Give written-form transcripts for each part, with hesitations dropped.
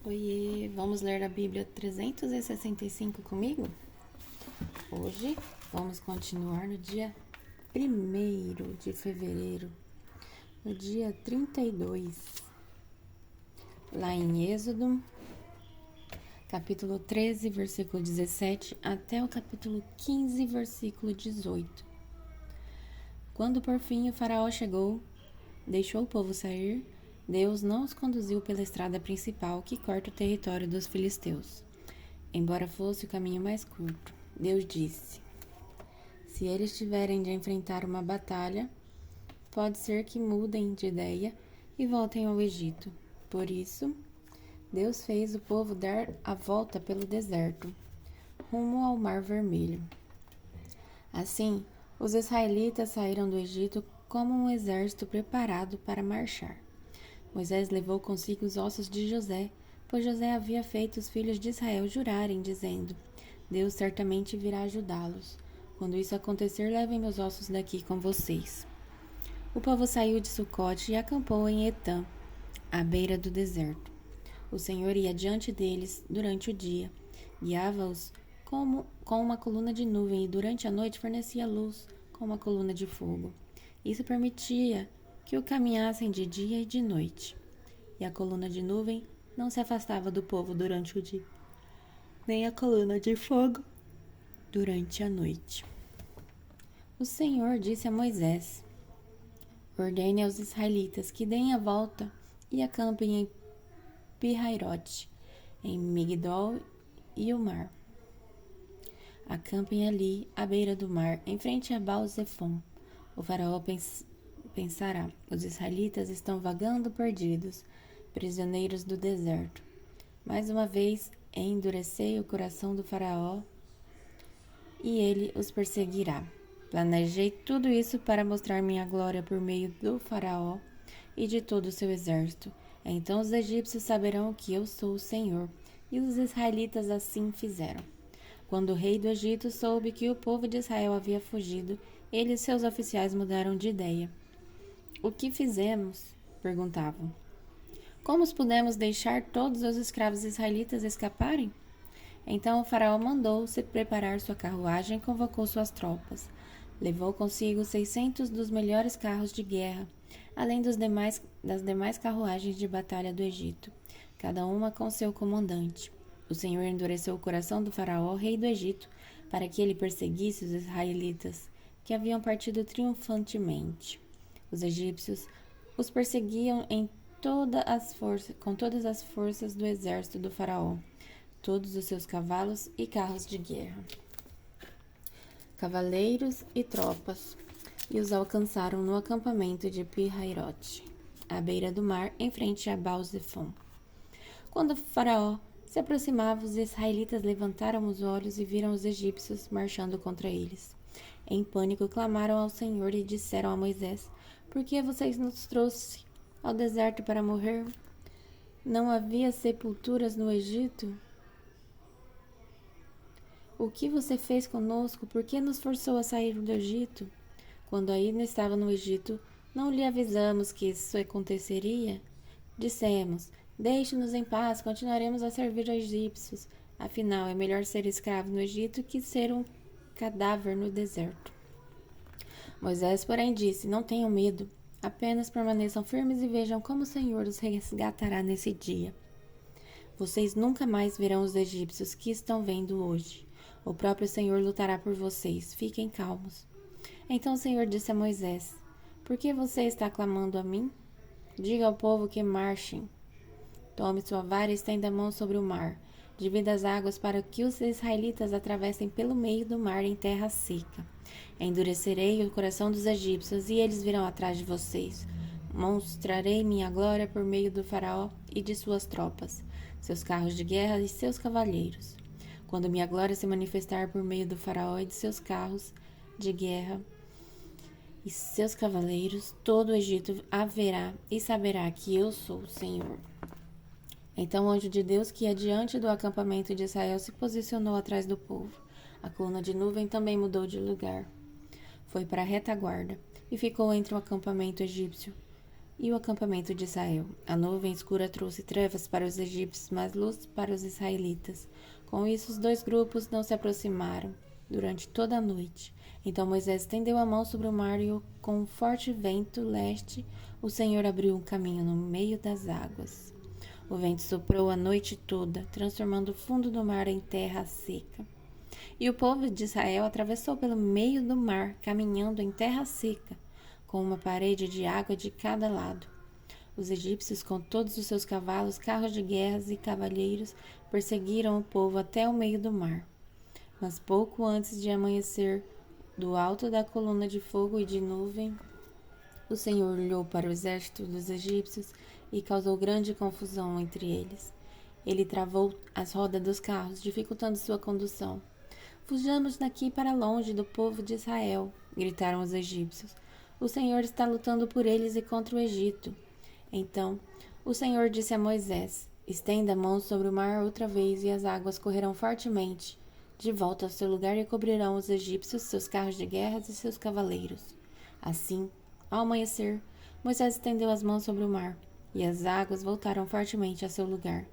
Oiê, vamos ler a Bíblia 365 comigo? Hoje vamos continuar no dia 1º de fevereiro, no dia 32, lá em Êxodo, capítulo 13, versículo 17, até o capítulo 15, versículo 18. Quando por fim o faraó chegou, deixou o povo sair, Deus não os conduziu pela estrada principal que corta o território dos filisteus. Embora fosse o caminho mais curto, Deus disse: se eles tiverem de enfrentar uma batalha, pode ser que mudem de ideia e voltem ao Egito. Por isso, Deus fez o povo dar a volta pelo deserto, rumo ao Mar Vermelho. Assim, os israelitas saíram do Egito como um exército preparado para marchar. Moisés levou consigo os ossos de José, pois José havia feito os filhos de Israel jurarem, dizendo: Deus certamente virá ajudá-los. Quando isso acontecer, levem meus ossos daqui com vocês. O povo saiu de Sucote e acampou em Etã, à beira do deserto. O Senhor ia diante deles durante o dia, guiava-os com uma coluna de nuvem e durante a noite fornecia luz com uma coluna de fogo. Isso permitia que o caminhassem de dia e de noite. E a coluna de nuvem não se afastava do povo durante o dia, nem a coluna de fogo durante a noite. O Senhor disse a Moisés: ordene aos israelitas que deem a volta e acampem em Pi-Hairote, em Migdol e o mar. Acampem ali, à beira do mar, em frente a Baal-Zefon. O faraó pensará: os israelitas estão vagando perdidos, prisioneiros do deserto. Mais uma vez, endurecei o coração do faraó e ele os perseguirá. Planejei tudo isso para mostrar minha glória por meio do faraó e de todo o seu exército. Então os egípcios saberão que eu sou o Senhor. E os israelitas assim fizeram. Quando o rei do Egito soube que o povo de Israel havia fugido, ele e seus oficiais mudaram de ideia. O que fizemos? Perguntavam. Como pudemos deixar todos os escravos israelitas escaparem? Então o faraó mandou se preparar sua carruagem e convocou suas tropas. Levou consigo 600 dos melhores carros de guerra, além das demais carruagens de batalha do Egito, cada uma com seu comandante. O Senhor endureceu o coração do faraó, rei do Egito, para que ele perseguisse os israelitas, que haviam partido triunfantemente. Os egípcios os perseguiam com todas as forças do exército do faraó, todos os seus cavalos e carros de guerra, cavaleiros e tropas, e os alcançaram no acampamento de Pi-Hairote, à beira do mar, em frente a Baal-Zefon. Quando o faraó se aproximava, os israelitas levantaram os olhos e viram os egípcios marchando contra eles. Em pânico, clamaram ao Senhor e disseram a Moisés: por que você nos trouxe ao deserto para morrer? Não havia sepulturas no Egito? O que você fez conosco? Por que nos forçou a sair do Egito? Quando ainda estava no Egito, não lhe avisamos que isso aconteceria? Dissemos: deixe-nos em paz, continuaremos a servir aos egípcios. Afinal, é melhor ser escravo no Egito que ser um cadáver no deserto. Moisés, porém, disse: não tenham medo, apenas permaneçam firmes e vejam como o Senhor os resgatará nesse dia. Vocês nunca mais verão os egípcios que estão vendo hoje. O próprio Senhor lutará por vocês. Fiquem calmos. Então o Senhor disse a Moisés: por que você está clamando a mim? Diga ao povo que marchem. Tome sua vara e estenda a mão sobre o mar. Divida as águas para que os israelitas atravessem pelo meio do mar em terra seca. Endurecerei o coração dos egípcios e eles virão atrás de vocês. Mostrarei minha glória por meio do faraó e de suas tropas, seus carros de guerra e seus cavaleiros. Quando minha glória se manifestar por meio do faraó e de seus carros de guerra e seus cavaleiros, todo o Egito a verá e saberá que eu sou o Senhor. Então o anjo de Deus, que ia diante do acampamento de Israel, se posicionou atrás do povo. A coluna de nuvem também mudou de lugar. Foi para a retaguarda e ficou entre o acampamento egípcio e o acampamento de Israel. A nuvem escura trouxe trevas para os egípcios, mas luz para os israelitas. Com isso, os dois grupos não se aproximaram durante toda a noite. Então Moisés estendeu a mão sobre o mar e, com um forte vento leste, o Senhor abriu um caminho no meio das águas. O vento soprou a noite toda, transformando o fundo do mar em terra seca. E o povo de Israel atravessou pelo meio do mar, caminhando em terra seca, com uma parede de água de cada lado. Os egípcios, com todos os seus cavalos, carros de guerras e cavalheiros, perseguiram o povo até o meio do mar. Mas pouco antes de amanhecer, do alto da coluna de fogo e de nuvem, o Senhor olhou para o exército dos egípcios e causou grande confusão entre eles. Ele travou as rodas dos carros, dificultando sua condução. Fujamos daqui para longe do povo de Israel, gritaram os egípcios. O Senhor está lutando por eles e contra o Egito. Então, o Senhor disse a Moisés: estenda a mão sobre o mar outra vez e as águas correrão fortemente de volta ao seu lugar e cobrirão os egípcios, seus carros de guerra e seus cavaleiros. Assim, ao amanhecer, Moisés estendeu as mãos sobre o mar e as águas voltaram fortemente a seu lugar.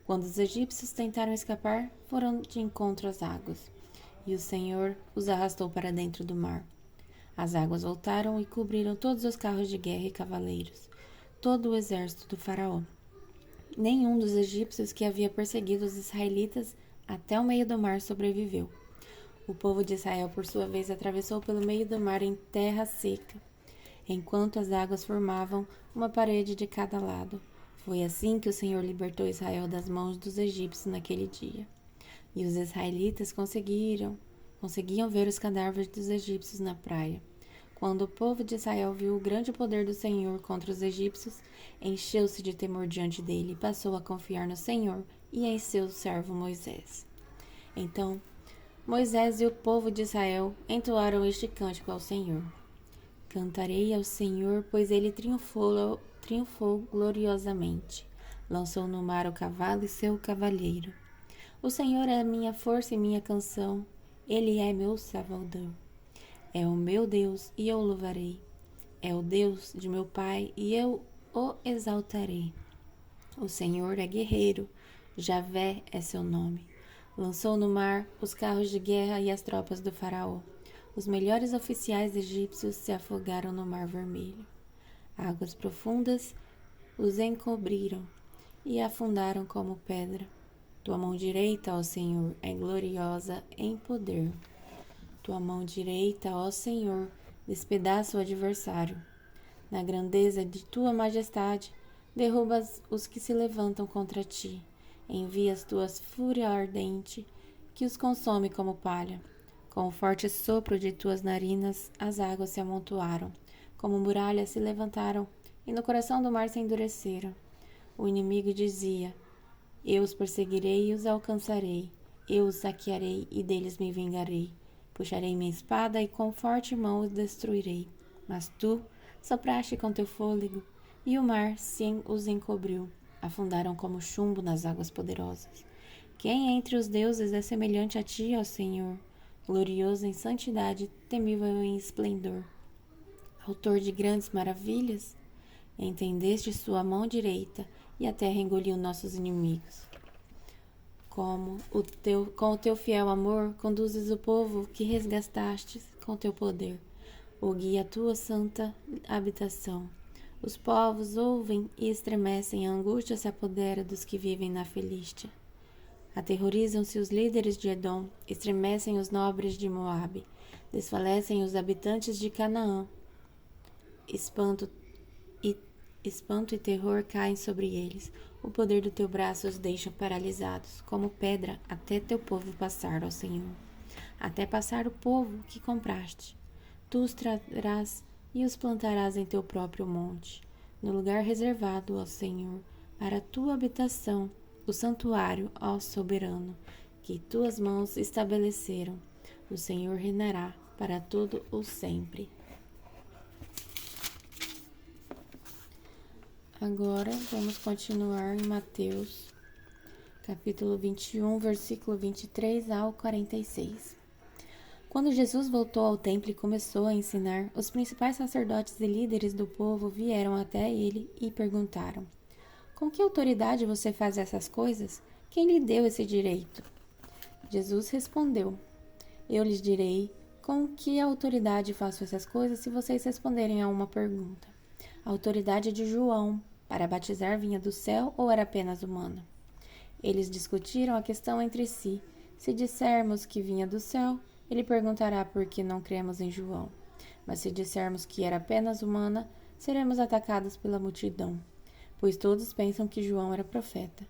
Quando os egípcios tentaram escapar, foram de encontro às águas, e o Senhor os arrastou para dentro do mar. As águas voltaram e cobriram todos os carros de guerra e cavaleiros, todo o exército do faraó. Nenhum dos egípcios que havia perseguido os israelitas até o meio do mar sobreviveu. O povo de Israel, por sua vez, atravessou pelo meio do mar em terra seca, enquanto as águas formavam uma parede de cada lado. Foi assim que o Senhor libertou Israel das mãos dos egípcios naquele dia. E os israelitas conseguiam ver os cadáveres dos egípcios na praia. Quando o povo de Israel viu o grande poder do Senhor contra os egípcios, encheu-se de temor diante dele e passou a confiar no Senhor e em seu servo Moisés. Então, Moisés e o povo de Israel entoaram este cântico ao Senhor. Cantarei ao Senhor, pois ele triunfou gloriosamente. Lançou no mar o cavalo e seu cavalheiro. O Senhor é minha força e minha canção. Ele é meu Salvador. É o meu Deus e eu o louvarei. É o Deus de meu pai e eu o exaltarei. O Senhor é guerreiro. Javé é seu nome. Lançou no mar os carros de guerra e as tropas do faraó. Os melhores oficiais egípcios se afogaram no Mar Vermelho. Águas profundas os encobriram e afundaram como pedra. Tua mão direita, ó Senhor, é gloriosa em poder. Tua mão direita, ó Senhor, despedaça o adversário. Na grandeza de tua majestade, derrubas os que se levantam contra ti. Envias tuas fúria ardente, que os consome como palha. Com o forte sopro de tuas narinas, as águas se amontoaram, como muralhas se levantaram, e no coração do mar se endureceram. O inimigo dizia: eu os perseguirei e os alcançarei. Eu os saquearei e deles me vingarei. Puxarei minha espada e com forte mão os destruirei. Mas tu sopraste com teu fôlego, e o mar os encobriu. Afundaram como chumbo nas águas poderosas. Quem entre os deuses é semelhante a ti, ó Senhor? Glorioso em santidade, temível em esplendor. Autor de grandes maravilhas? Entendeste sua mão direita, e a terra engoliu nossos inimigos. Com o teu fiel amor, conduzes o povo que resgatastes com teu poder. O guia a tua santa habitação. Os povos ouvem e estremecem, a angústia se apodera dos que vivem na Filístia. Aterrorizam-se os líderes de Edom, estremecem os nobres de Moabe, desfalecem os habitantes de Canaã. Espanto e terror caem sobre eles. O poder do teu braço os deixa paralisados, como pedra, até teu povo passar, ó Senhor. Até passar o povo que compraste. Tu os trarás e os plantarás em teu próprio monte, no lugar reservado, ó Senhor, para a tua habitação, o santuário, ó soberano, que tuas mãos estabeleceram. O Senhor reinará para todo o sempre. Agora vamos continuar em Mateus, capítulo 21, versículo 23 ao 46. Quando Jesus voltou ao templo e começou a ensinar, os principais sacerdotes e líderes do povo vieram até ele e perguntaram: Com que autoridade você faz essas coisas? Quem lhe deu esse direito? Jesus respondeu: Eu lhes direi com que autoridade faço essas coisas se vocês responderem a uma pergunta. A autoridade de João para batizar vinha do céu ou era apenas humana? Eles discutiram a questão entre si. Se dissermos que vinha do céu, ele perguntará por que não cremos em João. Mas se dissermos que era apenas humana, seremos atacados pela multidão, pois todos pensam que João era profeta.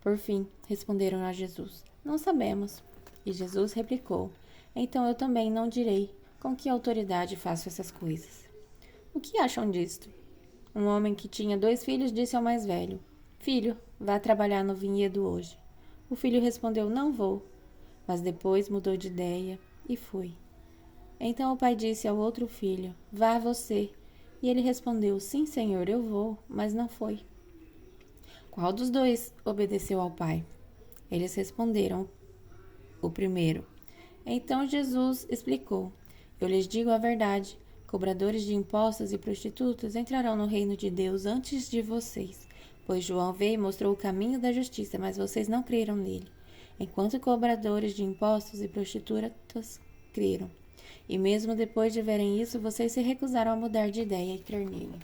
Por fim, responderam a Jesus: Não sabemos. E Jesus replicou: Então eu também não direi com que autoridade faço essas coisas. O que acham disto? Um homem que tinha 2 filhos disse ao mais velho: Filho, vá trabalhar no vinhedo hoje. O filho respondeu: Não vou. Mas depois mudou de ideia e foi. Então o pai disse ao outro filho: Vá você. E ele respondeu: Sim, senhor, eu vou, mas não foi. Qual dos dois obedeceu ao pai? Eles responderam: O primeiro. Então Jesus explicou: Eu lhes digo a verdade. Cobradores de impostos e prostitutas entrarão no reino de Deus antes de vocês, pois João veio e mostrou o caminho da justiça, mas vocês não creram nele, enquanto cobradores de impostos e prostitutas creram. E mesmo depois de verem isso, vocês se recusaram a mudar de ideia e crer nele.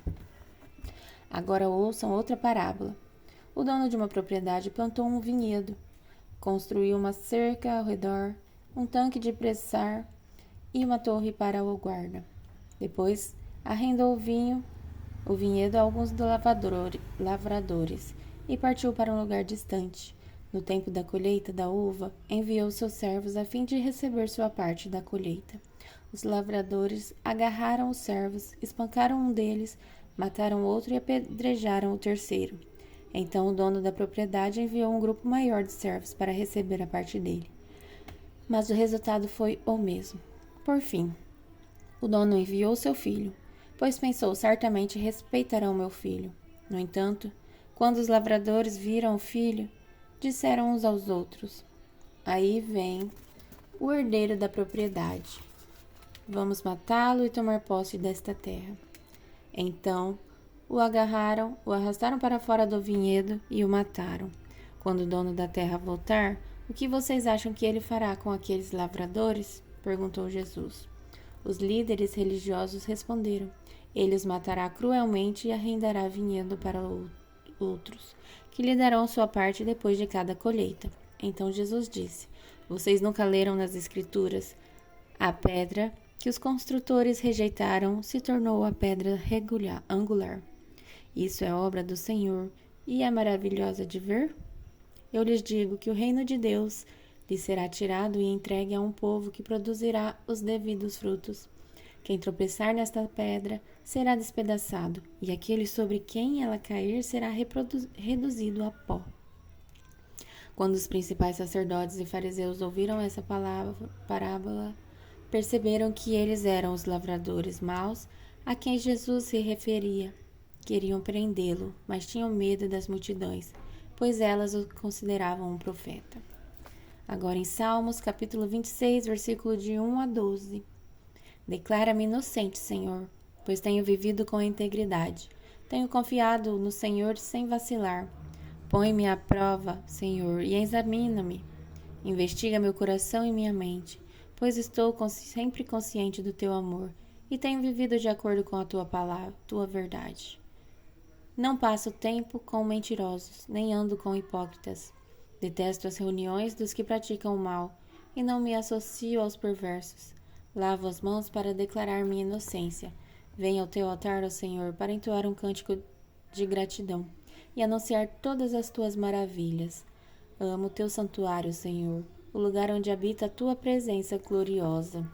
Agora ouçam outra parábola. O dono de uma propriedade plantou um vinhedo, construiu uma cerca ao redor, um tanque de pressar e uma torre para o guarda. Depois, arrendou o vinhedo a alguns lavradores e partiu para um lugar distante. No tempo da colheita da uva, enviou seus servos a fim de receber sua parte da colheita. Os lavradores agarraram os servos, espancaram um deles, mataram outro e apedrejaram o terceiro. Então o dono da propriedade enviou um grupo maior de servos para receber a parte dele. Mas o resultado foi o mesmo. Por fim, o dono enviou seu filho, pois pensou: certamente respeitarão meu filho. No entanto, quando os lavradores viram o filho, disseram uns aos outros: Aí vem o herdeiro da propriedade. Vamos matá-lo e tomar posse desta terra. Então o agarraram, o arrastaram para fora do vinhedo e o mataram. Quando o dono da terra voltar, o que vocês acham que ele fará com aqueles lavradores? Perguntou Jesus. Os líderes religiosos responderam: Ele os matará cruelmente e arrendará vinhedo para outros, que lhe darão sua parte depois de cada colheita. Então Jesus disse: Vocês nunca leram nas Escrituras? A pedra que os construtores rejeitaram se tornou a pedra angular. Isso é obra do Senhor e é maravilhosa de ver? Eu lhes digo que o reino de Deus lhe será tirado e entregue a um povo que produzirá os devidos frutos. Quem tropeçar nesta pedra será despedaçado, e aquele sobre quem ela cair será reduzido a pó. Quando os principais sacerdotes e fariseus ouviram essa parábola, perceberam que eles eram os lavradores maus a quem Jesus se referia. Queriam prendê-lo, mas tinham medo das multidões, pois elas o consideravam um profeta. Agora em Salmos, capítulo 26, versículo de 1 a 12. Declara-me inocente, Senhor, pois tenho vivido com integridade. Tenho confiado no Senhor sem vacilar. Põe-me à prova, Senhor, e examina-me. Investiga meu coração e minha mente, pois estou sempre consciente do teu amor e tenho vivido de acordo com a tua palavra, tua verdade. Não passo tempo com mentirosos, nem ando com hipócritas. Detesto as reuniões dos que praticam o mal e não me associo aos perversos. Lavo as mãos para declarar minha inocência. Venho ao teu altar, ó Senhor, para entoar um cântico de gratidão e anunciar todas as tuas maravilhas. Amo o teu santuário, Senhor, o lugar onde habita a tua presença gloriosa.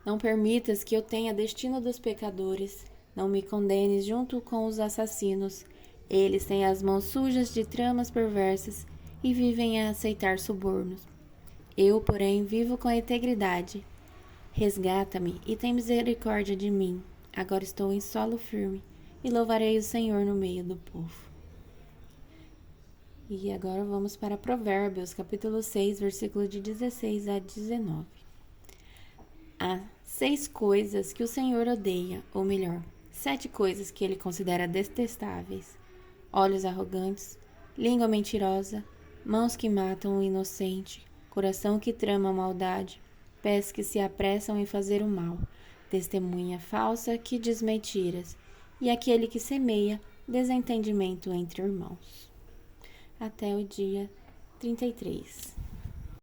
Não permitas que eu tenha destino dos pecadores. Não me condenes junto com os assassinos. Eles têm as mãos sujas de tramas perversas e vivem a aceitar subornos. Eu, porém, vivo com integridade. Resgata-me e tem misericórdia de mim. Agora estou em solo firme e louvarei o Senhor no meio do povo. E agora vamos para Provérbios, capítulo 6, versículo de 16 a 19. Há 6 coisas que o Senhor odeia, ou melhor, 7 coisas que ele considera detestáveis: olhos arrogantes, língua mentirosa, mãos que matam o inocente, coração que trama a maldade, pés que se apressam em fazer o mal, testemunha falsa que diz mentiras, e aquele que semeia desentendimento entre irmãos. Até o dia 33.